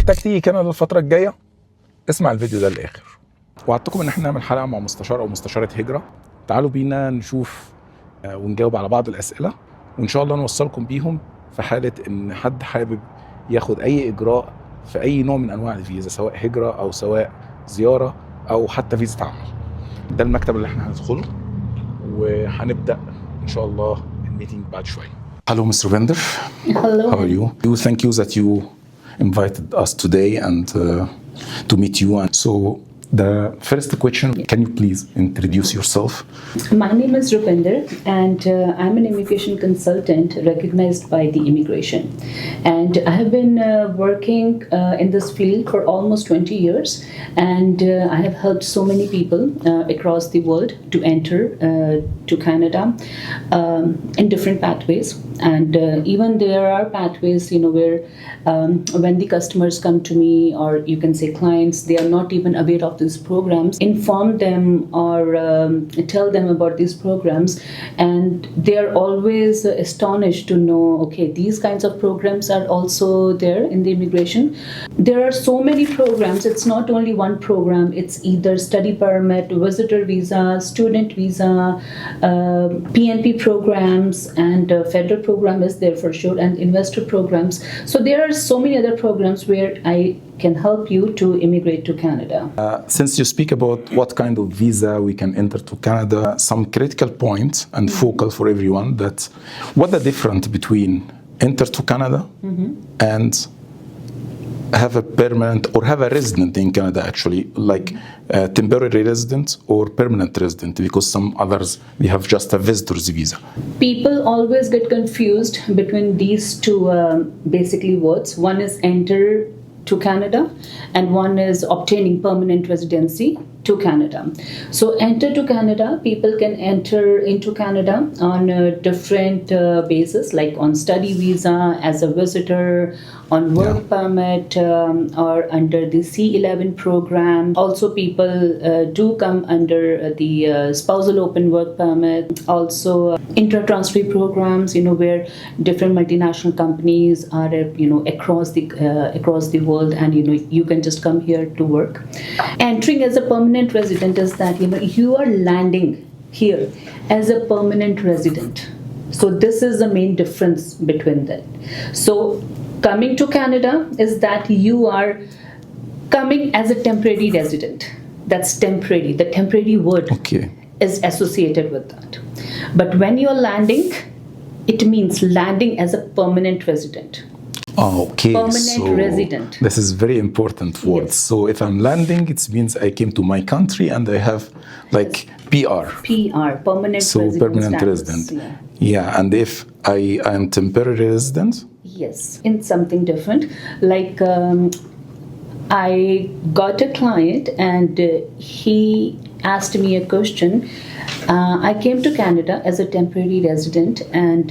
محتاج تيجي كندا الفترة الجاية اسمع الفيديو ده للآخر. وعدتكم ان احنا نعمل حلقة مع مستشارة او مستشارة هجرة. تعالوا بينا نشوف ونجاوب على بعض الأسئلة، وإن شاء الله نوصلكم بيهم في حالة إن حد حابب ياخد أي إجراء في أي نوع من أنواع الفيزا، سواء هجرة أو سواء زيارة أو حتى فيزا عمل. ده المكتب اللي احنا هندخله وهنبدأ إن شاء الله الميتينج بعد شوية. Hello, Mr. Bender. Hello. How are you? Thank you that you invited us today and to meet you. And so the first question, can you please introduce yourself? My name is Rupinder, and I'm an immigration consultant recognized by the immigration. And I have been working in this field for almost 20 years, and I have helped so many people across the world to enter to Canada in different pathways. And even there are pathways, where when the customers come to me, or you can say clients, they are not even aware of these programs, inform them or tell them about these programs, and they are always astonished to know, okay, these kinds of programs are also there in the immigration. There are so many programs. It's not only one program. It's either study permit, visitor visa, student visa, PNP programs, and federal program is there for sure, and investor programs. So there are so many other programs where I can help you to immigrate to Canada. Since you speak about what kind of visa we can enter to Canada, some critical points and focal for everyone, that what the difference between enter to Canada and have a permanent or have a resident in Canada, actually, like a temporary resident or permanent resident, because some others, they have just a visitor's visa. People always get confused between these two basically words. One is enter to Canada, and one is obtaining permanent residency to Canada. So enter to Canada, people can enter into Canada on a different basis, like on study visa, as a visitor, on work permit, or under the C11 program. Also people do come under the spousal open work permit. Also intra-transfer programs, where different multinational companies are, across the world, and you can just come here to work. Entering as a permanent resident is that you are landing here as a permanent resident. So this is the main difference between that. So coming to Canada is that you are coming as a temporary resident. That's temporary. The temporary word is associated with that. But when you're landing, it means landing as a permanent resident. Okay, permanent resident. This is very important word. Yes. So if I'm landing, it means I came to my country and I have like PR. PR, permanent so resident. So permanent status. resident. Yeah, and if I am temporary resident? Yes, in something different. Like I got a client and he asked me a question. I came to Canada as a temporary resident, and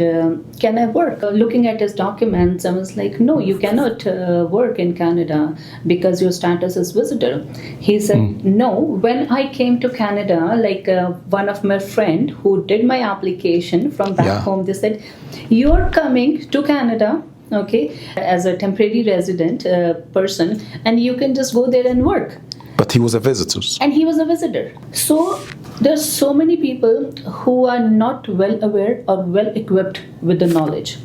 can I work? Looking at his documents, I was like, no, you cannot work in Canada because your status is visitor. He said, no, when I came to Canada, like one of my friend who did my application from back home, they said, you're coming to Canada, okay, as a temporary resident person, and you can just go there and work. But he was a visitor. And he was a visitor. So there's so many people who are not well aware or well equipped with the knowledge.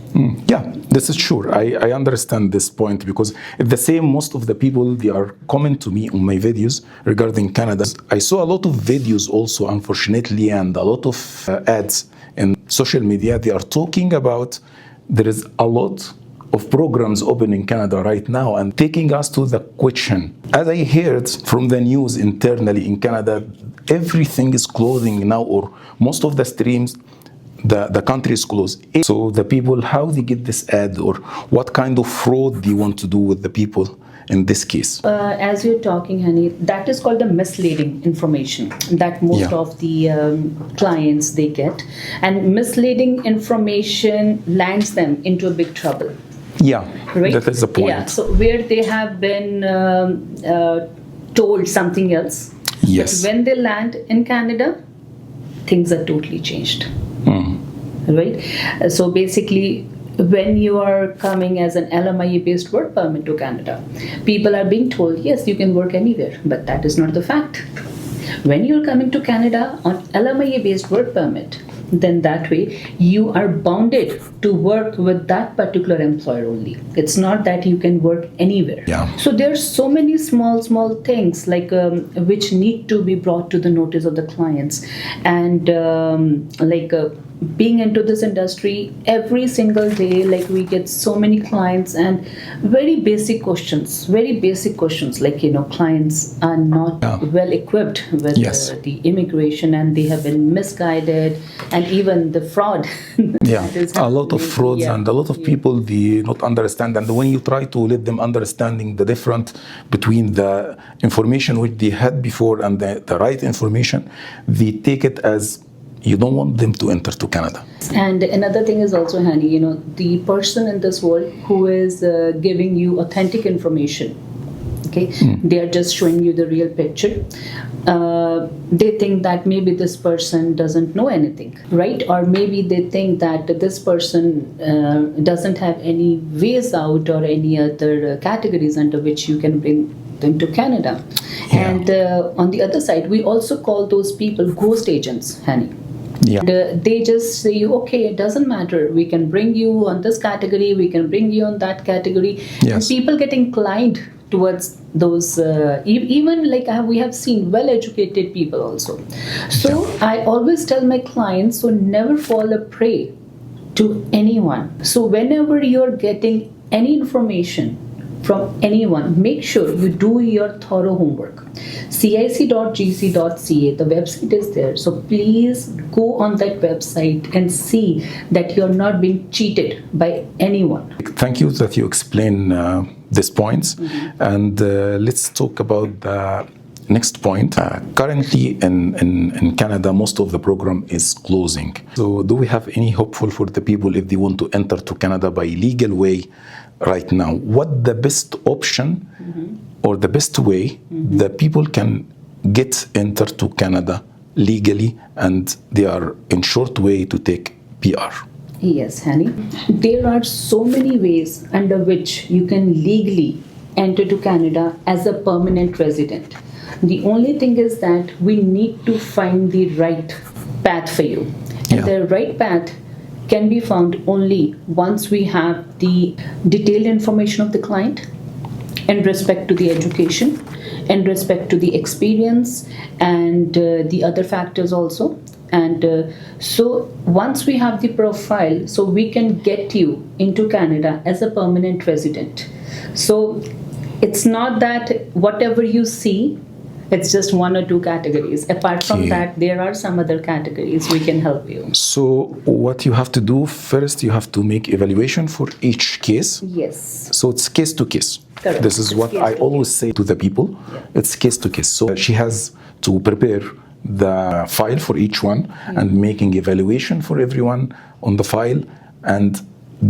Yeah, this is sure. I understand this point, because it's the same. Most of the people, they are coming to me on my videos regarding Canada. I saw a lot of videos also, unfortunately, and a lot of ads in social media. They are talking about there is a lot of programs open in Canada right now, and taking us to the question. As I heard from the news internally in Canada, everything is closing now, or most of the streams, the country is closed. So the people, how they get this ad, or what kind of fraud they want to do with the people in this case? As you're talking, honey, that is called the misleading information that most of the clients they get. And misleading information lands them into a big trouble. Yeah, right? That is the point. Yeah, so where they have been told something else, yes. But when they land in Canada, things are totally changed. Right? So basically, when you are coming as an LMIA-based work permit to Canada, people are being told, yes, you can work anywhere, but that is not the fact. When you're coming to Canada on LMIA-based work permit, then that way you are bounded to work with that particular employer only. It's not that you can work anywhere. Yeah. So there are so many small things like which need to be brought to the notice of the clients, and being into this industry every single day, like we get so many clients and very basic questions like, clients are not well equipped with Yes. the immigration, and they have been misguided, and even the fraud. Yeah, that is a lot of happening. frauds Yeah. and a lot of people they not understand. And when you try to let them understanding the difference between the information which they had before and the right information, they take it as you don't want them to enter to Canada. And another thing is also, Hani, the person in this world who is giving you authentic information, okay, they are just showing you the real picture. They think that maybe this person doesn't know anything, right? Or maybe they think that this person doesn't have any ways out or any other categories under which you can bring them to Canada. Yeah. And on the other side, we also call those people ghost agents, Hani. Yeah. And they just say, okay, it doesn't matter. We can bring you on this category. We can bring you on that category. Yes. And people get inclined towards those, even like we have seen well-educated people also. So I always tell my clients, so never fall a prey to anyone. So whenever you're getting any information from anyone, make sure you do your thorough homework. cic.gc.ca, the website is there. So please go on that website and see that you're not being cheated by anyone. Thank you that you explain these points. And let's talk about the next point. Currently in Canada, most of the program is closing. So do we have any hopeful for the people if they want to enter to Canada by legal way right now? What the best option or the best way the people can get enter to Canada legally and they are in short way to take PR? Yes, Hani. There are so many ways under which you can legally enter to Canada as a permanent resident. The only thing is that we need to find the right path for you. And the right path can be found only once we have the detailed information of the client in respect to the education, in respect to the experience, and the other factors also. And so once we have the profile, so we can get you into Canada as a permanent resident. So it's not that whatever you see, it's just one or two categories. Apart from that, there are some other categories we can help you. So what you have to do first, you have to make evaluation for each case. Yes. So it's case to case. Correct. This is what I always say to the people. It's case to case. So she has to prepare the file for each one and making evaluation for everyone on the file and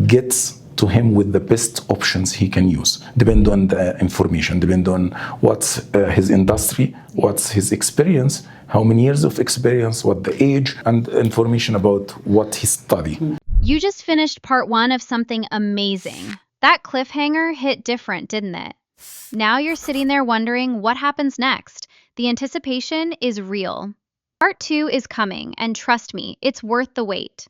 gets to him with the best options he can use, depend on the information, depend on what's his industry, what's his experience, how many years of experience, what the age, and information about what he studied. You just finished part 1 of something amazing. That cliffhanger hit different, didn't it? Now you're sitting there wondering what happens next. The anticipation is real. Part 2 is coming, and trust me, it's worth the wait.